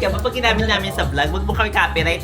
ka ba pag ginamit namin sa vlog? Huwag mo kami copyright.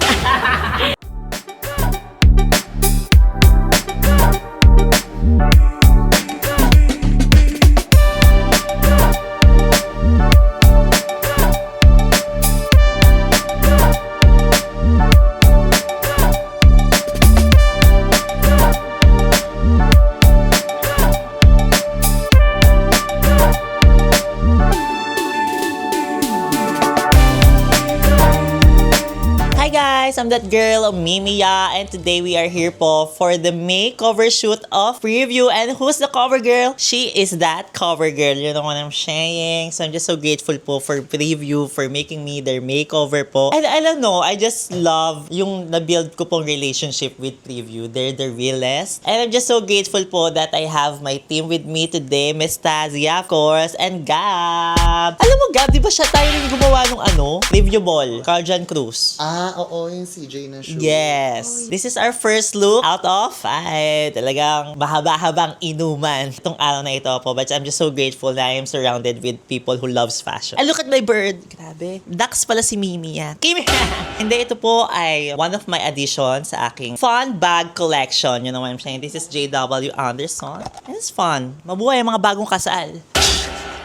I'm that girl, Mimiya, and today we are here po for the makeover shoot of Preview. And who's the cover girl? She is that cover girl. You know what I'm saying? So I'm just so grateful po for Preview for making me their makeover po. And I don't know, I just love yung na-build ko pong relationship with Preview. They're the realest. And I'm just so grateful po that I have my team with me today, Miss Tazia, of course, and Gab. Alam mo, Gab, di ba siya tayo rin gumawa nung Preview Ball, Carjan Cruz? Ah, oo, yung CJ na show. Yes. This is our first look out of 5. Talagang mahaba-habang inuman itong araw na ito po. But I'm just so grateful na I am surrounded with people who loves fashion. And look at my bird. Grabe. Ducks pala si Mimi yan. Kimi! Hindi, ito po ay one of my additions sa aking fun bag collection. You know what I'm saying? This is JW Anderson. And it's fun. Mabuhay ang mga bagong kasal.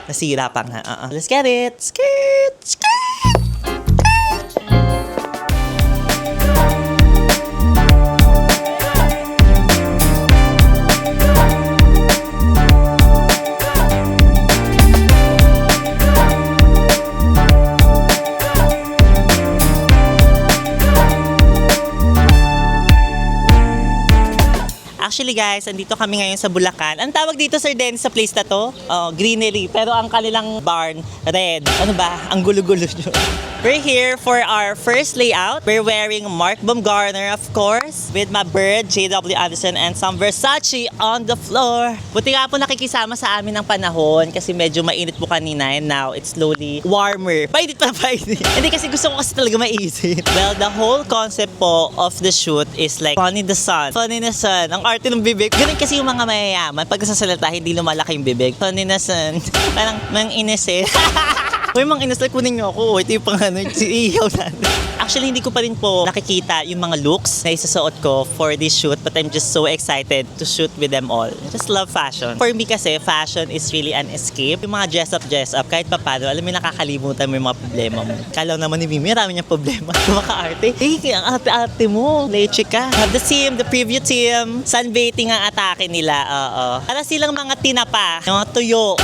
Nasira pa nga. Let's get it. Skirt! Skirt! Actually guys, andito kami ngayon sa Bulacan. Ang tawag dito, Sir Dennis, sa place na to? Greenery. Pero ang kanilang barn, red. Ano ba? Ang gulo-gulo nyo. We're here for our first layout. We're wearing Mark Baumgartner, of course, with my bird, JW Anderson, and some Versace on the floor. Buti nga po nakikisama sa amin ng panahon kasi medyo mainit po kanina and now it's slowly warmer. Painit pa. Hindi kasi gusto ko kasi talaga maisip. Well, the whole concept po of the shoot is like fun in the sun. Fun in the sun. Ang arte ng bibig. Ganun kasi yung mga mayayaman. Pag sasalita, hindi lumalaki yung bibig. Fun in the sun. Parang mang inis eh. Uy, mang inis lang, kunin nyo ako. Ito yung pang iihaw natin. Actually, hindi ko pa rin po nakikita yung mga looks na isasuot ko for this shoot, but I'm just so excited to shoot with them all. I just love fashion. For me kasi, fashion is really an escape. Yung mga dress up, kahit pa paano, alam mo, nakakalimutan mo yung mga problema mo. Kala naman ni Mimi, marami niyang problema. Maka-arte. Ang arte-arte mo. Leche ka. Have the team, the Preview team. Sunbathing ang atake nila. Para silang mga tinapa. Yung mga tuyo.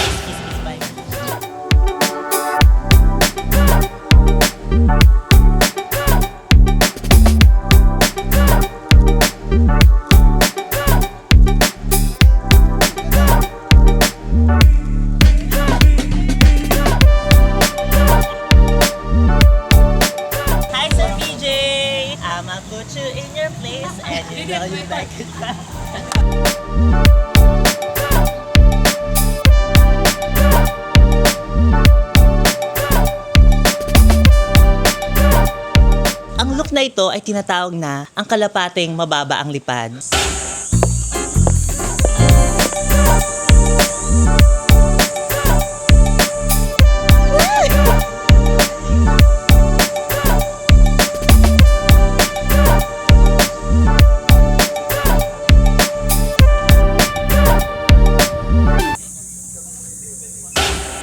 Ang look na ito ay tinatawag na ang kalapating mababa ang lipad.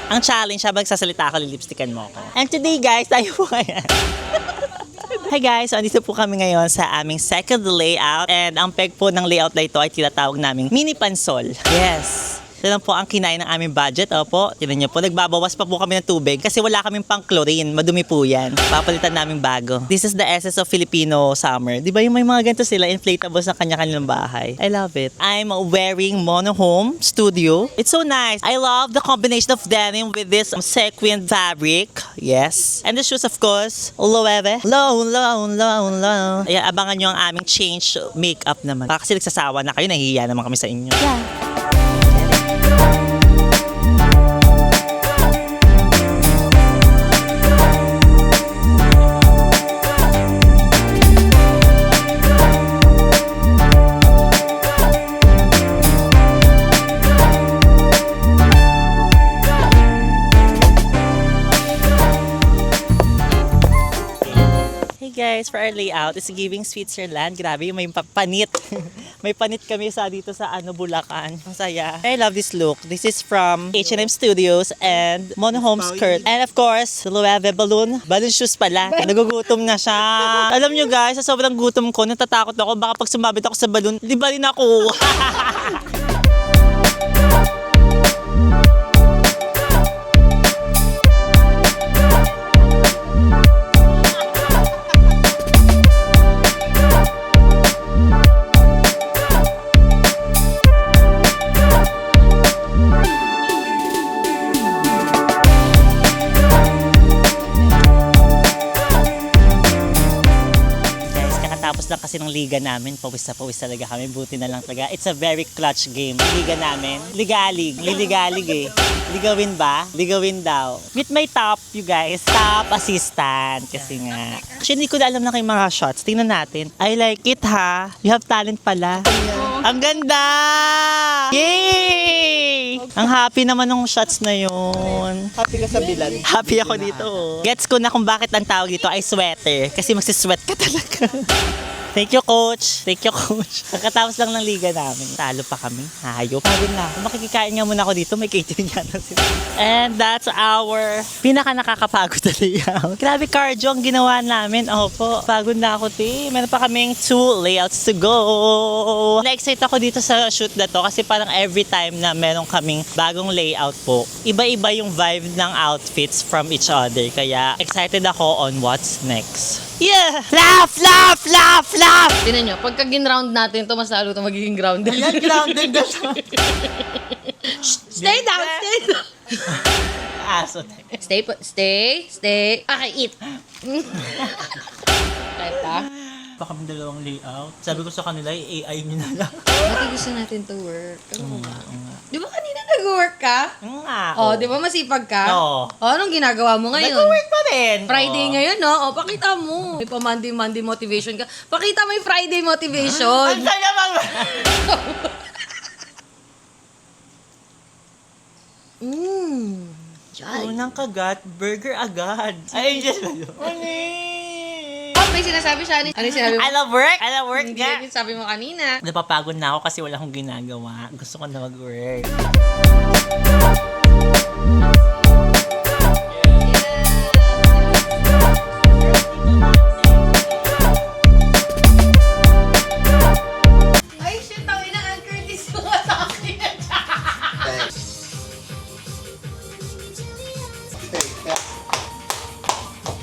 Ang challenge, habang sasalita ako, lilipstickan mo ako. And today guys, tayo po ngayon. Hi guys, so andito po kami ngayon sa aming second layout. And ang peg po ng layout na ito ay tinatawag naming mini pansol. Yes. Ito lang po ang kinain ng aming budget. Opo, tinan niyo po, nagbabawas pa po kami ng tubig kasi wala kaming pang chlorine. Madumi po yan. Papalitan namin bago. This is the essence of Filipino summer. Di ba yung may mga ganito sila, inflatables na kanya-kanilang bahay. I love it. I'm wearing Monohome Studio. It's so nice. I love the combination of denim with this sequin fabric. Yes. And the shoes, of course. Loewe. Low. Ayan, abangan nyo ang aming change makeup naman. Baka kasi nagsasawa na kayo, nahihiya naman kami sa inyo. Yeah. guys, for our layout, it's giving Switzerland. Grabe, may panit. May panit kami dito sa Bulacan. Ang saya. I love this look. This is from H&M Studios and Monohome skirt. And of course, Loewe balloon. Balloon shoes pala. Nagugutom na siya. Alam nyo guys, sa sobrang gutom ko, natatakot ako. Baka pag sumabit ako sa balloon, di ba rin ako? Tapos lang kasi ng liga namin, pawis na pawis talaga kami, buti na lang talaga. It's a very clutch game. Liga namin, ligalig, liligalig eh. Ligawin ba? Ligawin daw. Meet my top, you guys. Top assistant. Kasi nga. Actually, hindi ko na alam na kayong mga shots. Tingnan natin. I like it ha. You have talent pala. Ang ganda! Yay! Ang happy naman ng shots na yun. Happy ka sa bilan. Happy ako dito. Gets ko na kung bakit ang tawag dito ay sweater. Kasi magsisweat ka talaga. Thank you, coach. Thank you, coach. Pagkatapos lang ng liga namin, talo pa kami. Hayop. Pagod na ako. Makikikain nga muna ako dito. May catering yata sila. And that's our pinaka nakakapagod na layout. Grabe cardio ang ginawa namin. Opo. Pagod na ako, te. Meron pa kaming 2 layouts to go. Na-excite ako dito sa shoot na to kasi parang every time na meron kaming bagong layout po, iba-iba yung vibe ng outfits from each other. Kaya excited ako on what's next. Yeah! Laugh! Laugh! Laugh! Laugh! Tinan nyo, pagka gin-round natin to mas lalo to magiging grounded. Ayan, grounded na siya. Stay down, stay down. Aso. Stay. Okay, eat. Right pa? Baka may dalawang layout. Sabi ko sa kanila, AI nyo na lang. Bakit gusto natin to work? Ano nga? Di ba kanina nag-work ka? Nga. Oh, di ba masipag ka? Oo. Oh, anong ginagawa mo ngayon? Nag-work pa rin. Friday Oo. ngayon, no? O, pakita mo. May pa Monday motivation ka. Pakita mo yung Friday Ang motivation. saya mga... Unang kagat, burger agad. Ay, just May sinasabi siya. Ano yung sinabi mo? I love work. I love work Hindi nga. yung sabi mo kanina. Napapagod na ako kasi wala akong ginagawa. Gusto ko na mag-work. Ay, shit. Tawin na ang Curtis mo sa akin. Thanks.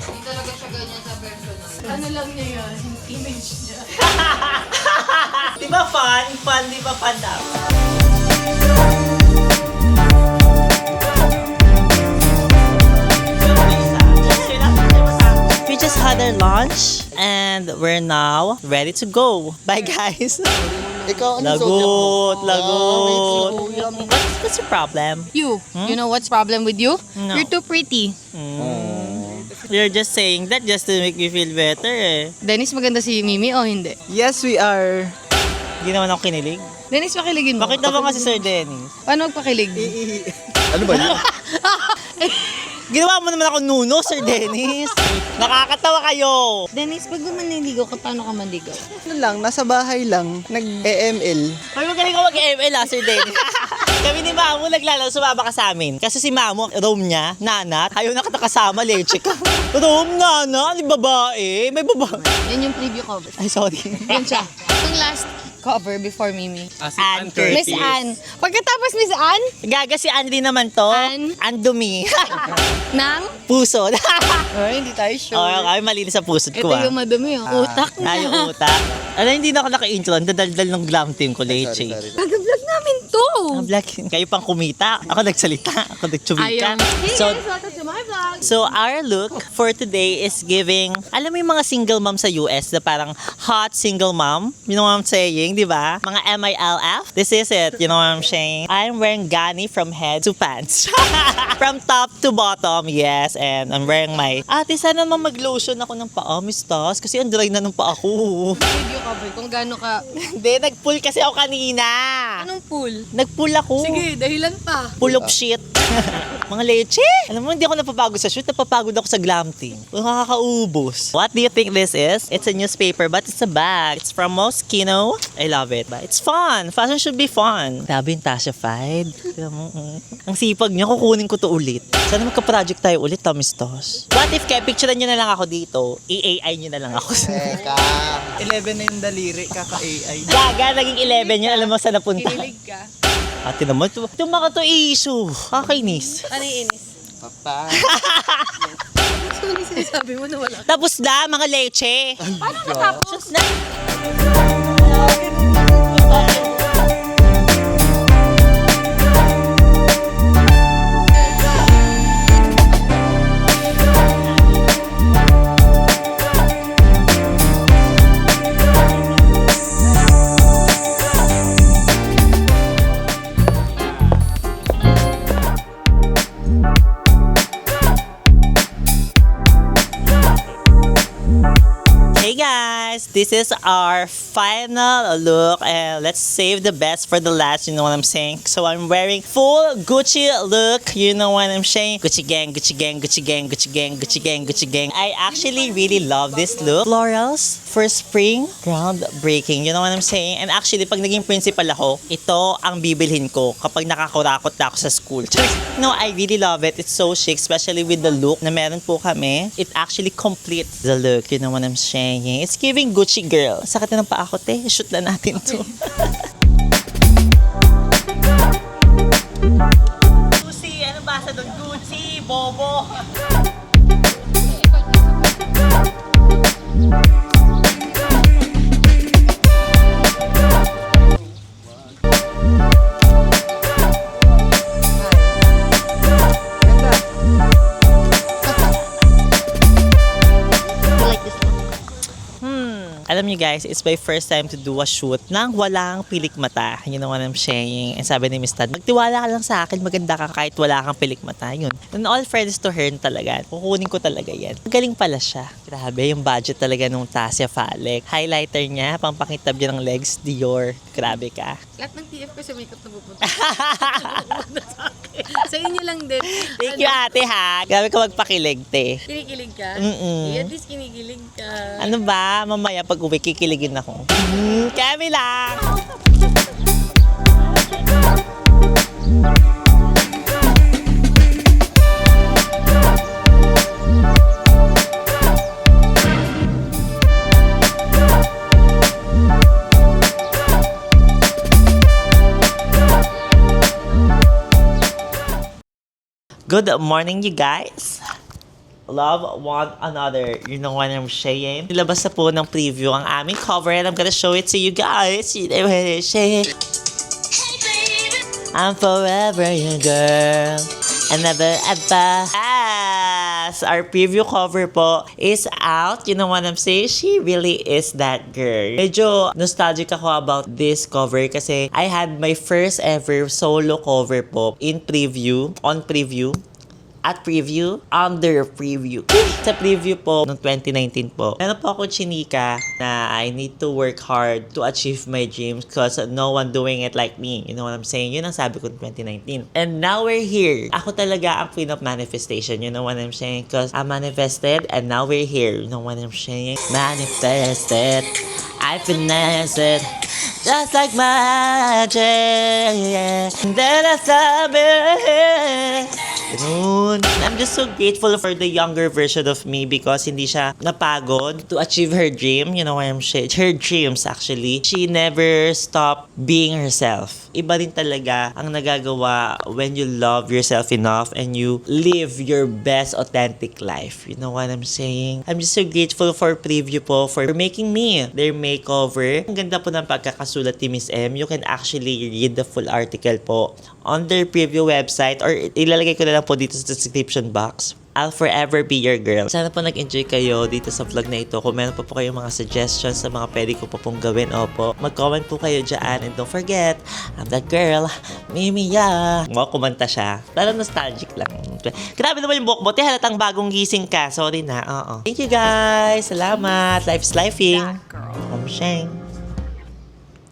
Hindi talaga siya ganyan sa personal. Ano lang niya yun? Image niya. Di ba fun? Fun, di ba fun dapat? We just had our lunch and we're now ready to go. Bye guys. Ikaw, ano Lagot, lagot. zodiac mo? What's your problem? You know what's problem with you? No. You're too pretty. You're just saying that just to make me feel better eh. Dennis, maganda si Mimi o hindi? Yes, we are. Hindi naman ako kinilig. Dennis, pakiligin mo. Bakit naman kasi Sir Dennis? Paano magpakilig? Ano ba yun? Ginawa mo naman ako nuno, Sir Dennis. Nakakatawa kayo. Dennis, pag maniligaw ka, paano ka manligaw? Ano lang, nasa bahay lang, nag-EML. Ay, magaling ko mag-ML Sir Dennis. Kami ni Mamo naglalaro, sumama ka sa amin. Kasi si Mamo, room niya, nanat, ayaw na kita kasama, leche ka. Room, nanat, di babae, may babae. Yan yung preview cover. Ay, sorry. Yan siya. Yung last cover before Mimi. Ann Miss Curtis. Ann. Pagkatapos Miss Ann, Gaga si Ann din naman to. Ann? Andumi. nang... Puso. Ay, hindi tayo sure. Oh, ay, malinis sa puso ko Ito ah. yung madumi, oh. Utak na. Ay, yung utak. Alam, hindi na ako naka-intro. Ang dadaldal ng glam team ko, Leche. Pag-vlog namin to. Ang black, kayo pang kumita. Ako nagsalita. Ako nagchubika. Hey So, guys, welcome to my vlog. So our look for today is giving, alam mo yung mga single mom sa US na parang hot single mom? You know what I'm saying, di ba? Mga MILF. This is it, you know what I'm saying? I'm wearing gani from head to pants. From top to bottom, yes. And I'm wearing my, ate, sana naman mag-lotion ako ng paa, Miss Tas, kasi ang dry na ng paa ko. Preview cover kung gaano ka... Hindi, nag-pull kasi ako kanina. Anong pool? Nag-pull ako. Sige, dahilan pa. Full of shit. Mga leche. Alam mo, hindi ako napapagod sa shoot. Napapagod ako sa glam team. Nakakaubos. What do you think this is? It's a newspaper, but it's a bag. It's from Moschino. I love it. But it's fun. Fashion should be fun. Sabi yung Tasha-fied. Ang sipag niya, kukunin ko to ulit. Sana magka-project tayo ulit, Tomistos. What if kaya picturean nyo na lang ako dito, i-AI nyo na lang ako. Teka. 11 na yung daliri, kaka-AI. Gaga, naging 11 yun. Alam mo saan napunta. Kinilig ka. Ate naman, itong mga to issue. Kakainis. Ano yung inis? Papa. Ano yung sinasabi mo na wala? Tapos na, mga leche. Paano matapos? Na. Hey guys, this is our final look and let's save the best for the last, you know what I'm saying? So I'm wearing full Gucci look, you know what I'm saying? Gucci gang, Gucci gang, Gucci gang, Gucci gang, Gucci gang, Gucci gang. I actually really love this look. Florals for spring, groundbreaking, you know what I'm saying? And actually, pag naging principal ako, ito ang bibilhin ko kapag nakakurakot na ako sa school. No, I really love it. It's so chic, especially with the look na meron po kami. It actually completes the look, you know what I'm saying? It's giving Gucci girl. Sakit na ng paa ko, te. Shoot na natin to. Gucci, ano basa doon? Gucci, bobo. Alam niyo guys, it's my first time to do a shoot nang walang pilik mata. You know what I'm saying? And sabi ni Miss Tad, magtiwala ka lang sa akin, maganda ka kahit wala kang pilik mata. Yun. And all friends to her talaga. Kukunin ko talaga yan. Galing pala siya. Grabe, yung budget talaga nung Tasya Falek. Highlighter niya, pampakitab niya ng legs, Dior. Grabe ka. Lahat ng TF ko sa makeup na pupunta. Sa inyo lang din. Thank you ate ha. Grabe ka magpakilig, te. Kinikilig ka? Mm-mm. At least kinikilig ka. Ano ba? Mamaya pag uwi, kikiligin ako. Kami lang! Good morning, you guys. Love one another. You know what I'm saying? Nilabas na po ng preview ang aming cover and I'm gonna show it to you guys. You know what I'm saying? I'm forever your girl. And never ever. Yes! Our preview cover po is out. You know what I'm saying? She really is that girl. Medyo nostalgic ako about this cover kasi I had my first ever solo cover po in preview, on preview. At preview, under preview. Sa preview po, noong 2019 po, meron po ako chinika na I need to work hard to achieve my dreams because no one doing it like me. You know what I'm saying? Yun ang sabi ko noong 2019. And now we're here. Ako talaga ang queen of manifestation. You know what I'm saying? Because I manifested and now we're here. You know what I'm saying? Manifested. I finesse it. Just like magic. Then I sabi Ganun. I'm just so grateful for the younger version of me because hindi siya napagod to achieve her dream. You know what I'm saying? Her dreams actually. She never stopped being herself. Iba rin talaga ang nagagawa when you love yourself enough and you live your best authentic life. You know what I'm saying? I'm just so grateful for Preview po for making me their makeover. Ang ganda po ng pagkakasulat ni Miss M. You can actually read the full article po on their Preview website or ilalagay ko na lang po dito sa description box. I'll forever be your girl. Sana po nag-enjoy kayo dito sa vlog na ito. Kung meron pa po kayong mga suggestions sa mga pwede ko pa pong gawin, opo, mag-comment po kayo dyan. And don't forget, I'm that girl, Mimiya. Kumanta siya. Parang nostalgic lang. Grabe naman yung buhok mo. Halatang bagong gising ka. Sorry na. Oo. Thank you guys. Salamat. Life is lifing. I'm Sheng.